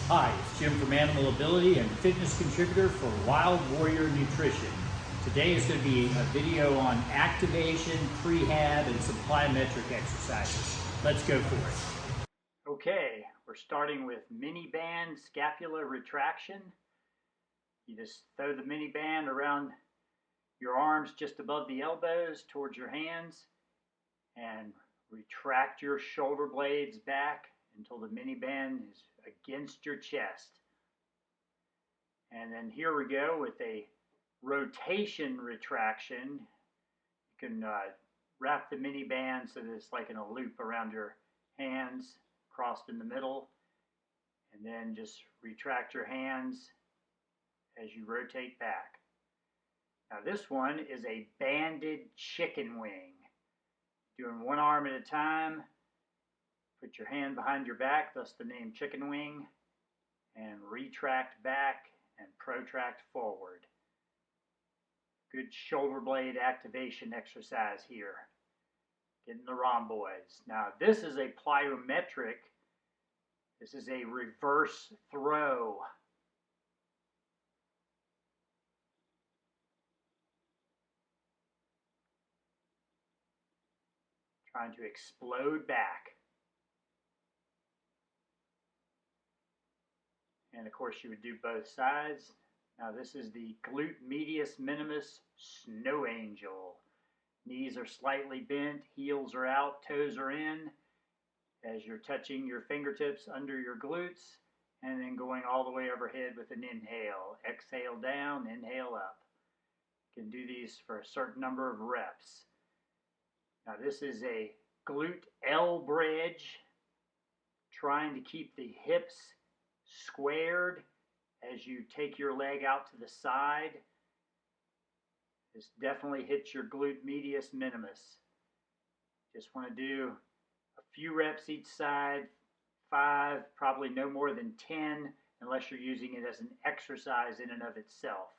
Hi, it's Jim from Animal Ability and fitness contributor for Wild Warrior Nutrition. Today is going to be a video on activation, prehab, and some plyometric exercises. Let's go for it. Okay, we're starting with mini band scapula retraction. You just throw the mini band around your arms just above the elbows towards your hands and retract your shoulder blades back until the mini band is against your chest. And then here we go with a rotation retraction. You can wrap the mini band so that it's like in a loop around your hands, crossed in the middle, and then just retract your hands as you rotate back. Now this one is a banded chicken wing. Doing one arm at a time. Put your hand behind your back, thus the name chicken wing, and retract back and protract forward. Good shoulder blade activation exercise here. Getting the rhomboids. Now this is a plyometric. This is a reverse throw. Trying to explode back. And of course you would do both sides. Now this is the glute medius minimus snow angel. Knees are slightly bent, heels are out, toes are in. As you're touching your fingertips under your glutes and then going all the way overhead with an inhale. Exhale down, inhale up. You can do these for a certain number of reps. Now this is a glute L bridge. Trying to keep the hips squared as you take your leg out to the side. This definitely hits your glute medius minimus. Just want to do a few reps each side, 5, probably no more than 10, unless you're using it as an exercise in and of itself,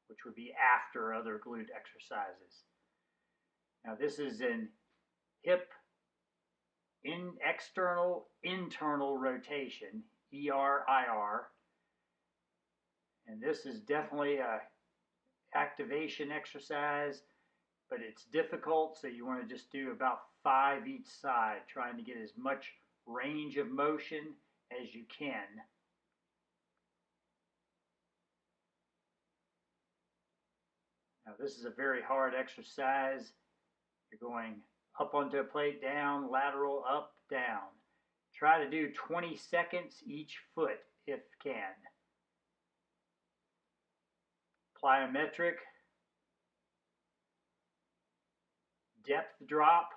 which would be after other glute exercises. Now this is an hip external internal rotation, ER-IR, and this is definitely a activation exercise, but it's difficult, so you want to just do about 5 each side, trying to get as much range of motion as you can. Now this is a very hard exercise. You're going up onto a plate, down, lateral, up, down. Try to do 20 seconds each foot if can. Plyometric, depth drop,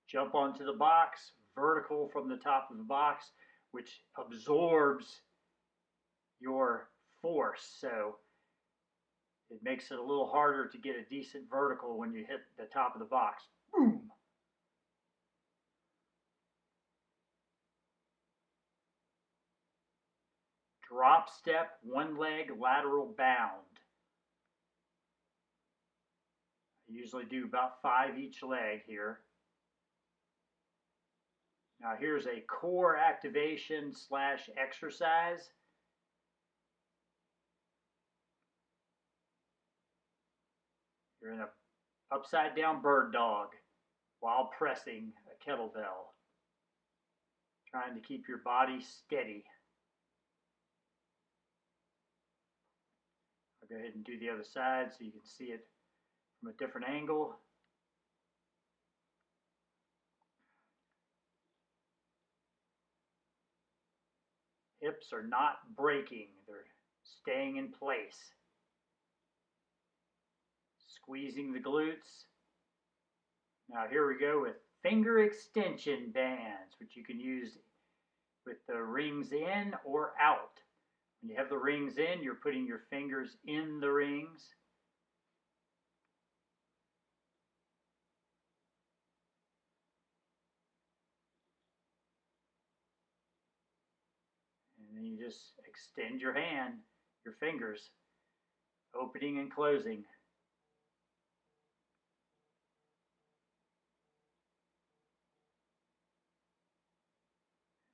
jump onto the box, vertical from the top of the box, which absorbs your force. So it makes it a little harder to get a decent vertical when you hit the top of the box. Boom! Drop step, one leg, lateral bound. I usually do about 5 each leg here. Now here's a core activation / exercise. You're in a upside down bird dog while pressing a kettlebell. Trying to keep your body steady. I'll go ahead and do the other side so you can see it from a different angle. Hips are not breaking, they're staying in place. Squeezing the glutes. Now here we go with finger extension bands, which you can use with the rings in or out. When you have the rings in, you're putting your fingers in the rings. And then you just extend your hand, your fingers, opening and closing.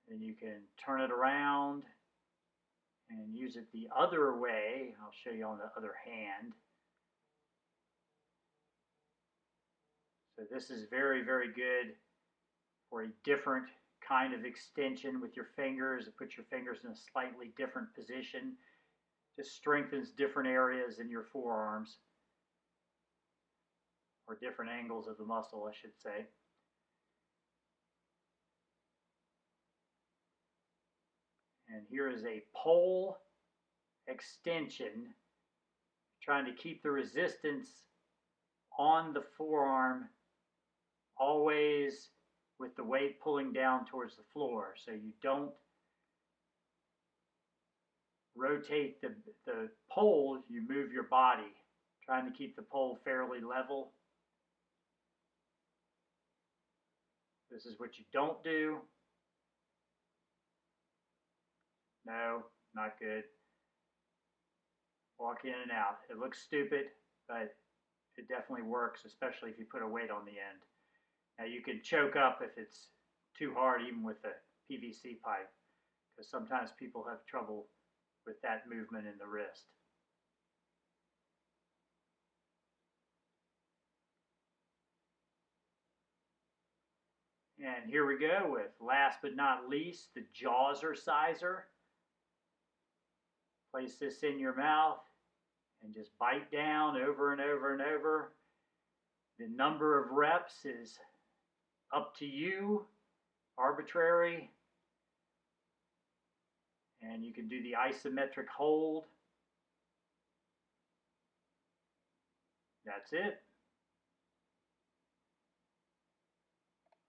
Then you can turn it around use it the other way. I'll show you on the other hand. So this is very, very good for a different kind of extension with your fingers. It puts your fingers in a slightly different position. Just strengthens different areas in your forearms, or different angles of the muscle, I should say. And here is a pole extension, trying to keep the resistance on the forearm, always with the weight pulling down towards the floor, so you don't rotate the pole, you move your body, trying to keep the pole fairly level. This is what you don't do. No, not good. Walk in and out. It looks stupid, but it definitely works, especially if you put a weight on the end. Now you can choke up if it's too hard, even with the PVC pipe, because sometimes people have trouble with that movement in the wrist. And here we go with, last but not least, the Jawzrsizer. Place this in your mouth and just bite down over and over and over. The number of reps is up to you, arbitrary. And you can do the isometric hold. That's it.